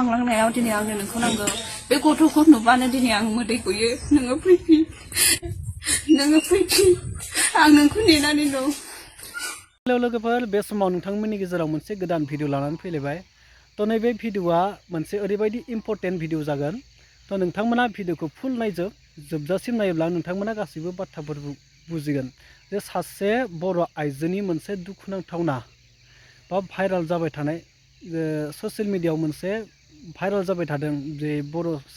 खांलांनायाव दिनै आंनो नोंखौ नांगौ बे गथ'खौ नुबानो दिनै आं मोदै गयो नोङो फैफिन आं नोंखौ नेनानै दं। हेलौ लोगोफोर, बे समाव नोंथांमोननि गेजेराव मोनसे गोदान भिडिअ लानानै फैलायबाय। तो नैबे भिडिअआ मोनसे ओरैबायदि इम्पर्टेन्ट भिडिअ जागोन। तो नोंथांमोना भिडिअखौ फुल जोबजासिम नायोब्ला नोंथांमोना गासैबो बाथ्राफोर बुजिगोन जे सासे बर' आइजोनि मोनसे दुखुनांथावना बा भाइराल जाबाय थानाय ससियेल मिडियायाव मोनसे भाइराल जाबाय थादों जे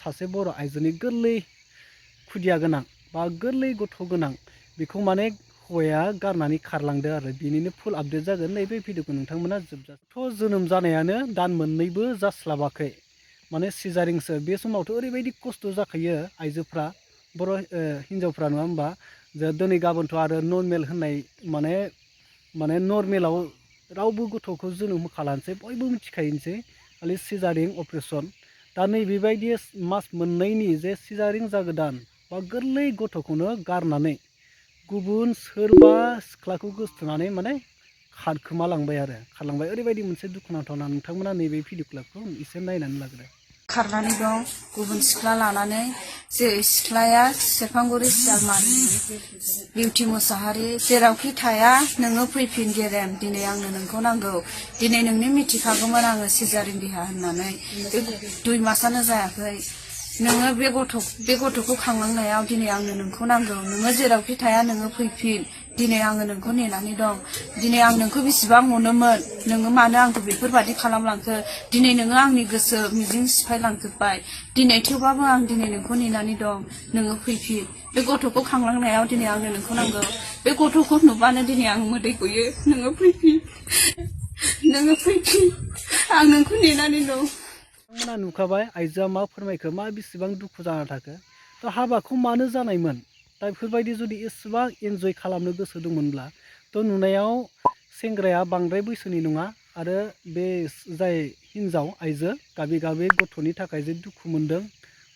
सासे बर' आइजोनि गोरलै खुदिया गोनां बा गोरलै गथ' गोनां बेखौ माने हौवाया गारनानै खारलांदो आरो बिनिनो फुल आपडेट जागोन नैबे भिडिअखौ नोंथांमोना जोबजासिम। जोनोम जानायानो दान मोननैबो जास्लाबाखै, माने सिजारिंसो। बे समावथ' ओरैबायदि खस्थ' जाखायो आइजोफ्रा, बर' हिन्जावफ्रा, नङा होमबा? जे दिनै गाबोनथ' आरो नर्मेल होननाय माने नर्मेलाव रावबो गथ'खौ जोनोम होखालानोसै, बयबो मिथिखायोनोसै, खालि सिजारिं अपारेसन। दा नैबेबायदि मास मोननैनि जे सिजारिं जागोदान बा गोरलै गथ'खौनो गारनानै गुबुन सोरबा सिख्लाखौ गोसोथोनानै माने खारखोमालांबाय आरो खारलांबाय। ओरैबायदि मोनसे दुखुनांथावना। नोंथांमोना नैबे भिडिअ क्लिपखौ एसे नायनानै लाग्रो। खारनानै दं गुबुन सिख्ला लानानै, जे सिख्लाया सेरफांगुरि सियालमारि बिउटि मुसाहारि। जेरावखि थाया नोङो फैफिन गेरेम, दिनै आंनो नोंखौ नांगौ। दिनै नोंनि मिथिखागौमोन आङो सिजारिं देहा होननानै, 2 मासानो जायाखै। नोङो बे गथ'खौ खांलांनायाव दिनै आंनो नोंखौ नांगौ। नोङो जेरावखि थाया नोङो फैफिन, दिनै आङो नोंखौ नेनानै दं। दिनै आं नोंखौ बेसेबां अनोमोन, नोङो मानो आंखौ बेफोरबादि खालामलांखो? दिनै नोङो आंनि गोसो मिजिं सिफायलांजोब्बाय। दिनै थेवबाबो आं दिनै नोंखौ नेनानै दं, नोङो फैफिन। बे गथ'खौ खांलांनायाव दिनै आंनो नोंखौ नांगौ। बे गथ'खौ नुबानो दिनै आं मोदै गयो। नोङो फैफिन आं नोंखौ नेनानै दं। नोंथांमोना नुखाबाय आइजोआ मा फोरमायखो, मा बेसेबां दुखु जाना थाखो। तो हाबाखौ मानो जानायमोन? दा बेफोरबायदि जुदि एसेबां इन्जय खालामनो गोसो दंमोनब्ला, तो नुनायाव सेंग्राया बांद्राय बैसोनि नङा, आरो बे जाय हिन्जाव आइजो गाबै गाबै गथ'नि थाखाय जे दुखु मोनदों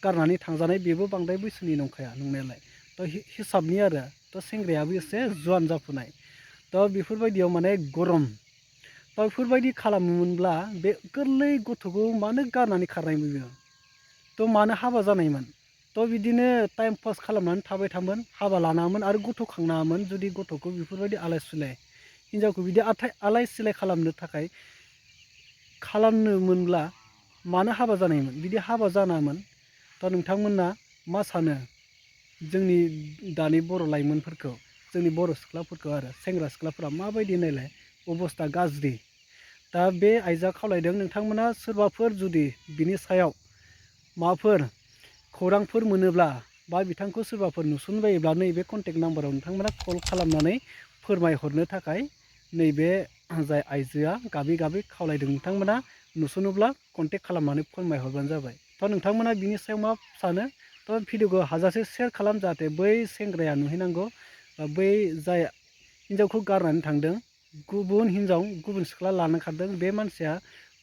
गारनानै थांजानाय, बेबो बांद्राय बैसोनि नंखाया नंनायालाय। तो हिसाबनि आरो, तो सेंग्रायाबो एसे जुवान जाफुनाय। तो बेफोरबायदियाव माने गरम। दा बेफोरबायदि खालामोमोनब्ला बे गोरलै गथ'खौ मानो गारनानै खारनाय बियो? तो मानो हाबा जानायमोन? तो बिदिनो टाइम पास खालामनानै थाबाय थामोन, हाबा लानाङामोन आरो गथ' खांनाङामोन। जुदि गथ'खौ बेफोरबायदि आलाय सिलाय, हिन्जावखौ बिदि आलाय सिलाय खालामनो थाखाय खालामनोमोनब्ला मानो हाबा जानायमोन? बिदि हाबा जानाङामोन। तो नोंथांमोना मा सानो? जोंनि दानि बर' लाइमोनफोरखौ, जोंनि बर' सिख्लाफोरखौ आरो सेंग्रा सिख्लाफोरा माबायदि नायलाय अबस्था गाज्रि। दा बे आइजोआ खावलायदों, नोंथांमोना सोरबाफोर जुदि बिनि सायाव माबाफोर खौरांफोर मोनोब्ला बा बिथांखौ सोरबाफोर नुसनबायोब्ला नैबे कन्टेक्ट नाम्बाराव नोंथांमोना कल खालामनानै फोरमायहरनो थाखाय नैबे जाय आइजोआ गाबै गाबै खावलायदों। नोंथांमोना नुसनोब्ला कन्टेक्ट खालामनानै फोरमायहरबानो जाबाय। तो नोंथांमोना बिनि सायाव मा सानो? तो भिडिअखौ हाजासे शेयार खालाम, जाहाथे बै सेंग्राया नुहैनांगौ, बै जाय हिन्जावखौ गारनानै थांदों, गुबुन हिन्जाव गुबुन सिख्ला लानो खारदों, बे मानसिया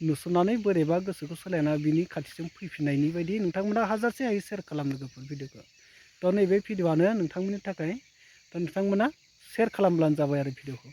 नुसननानै बोरैबा गोसोखौ सोलायना बिनि खाथिसिम फैफिननायनि बायदि नोंथांमोना हाजासे हायो शेयार खालामनो भिडिअखौ। तो नैबे भिडिअआनो नोंथांमोननि थाखाय, तो नोंथांमोना शेयार खालामब्लानो जाबाय आरो भिडिअखौ।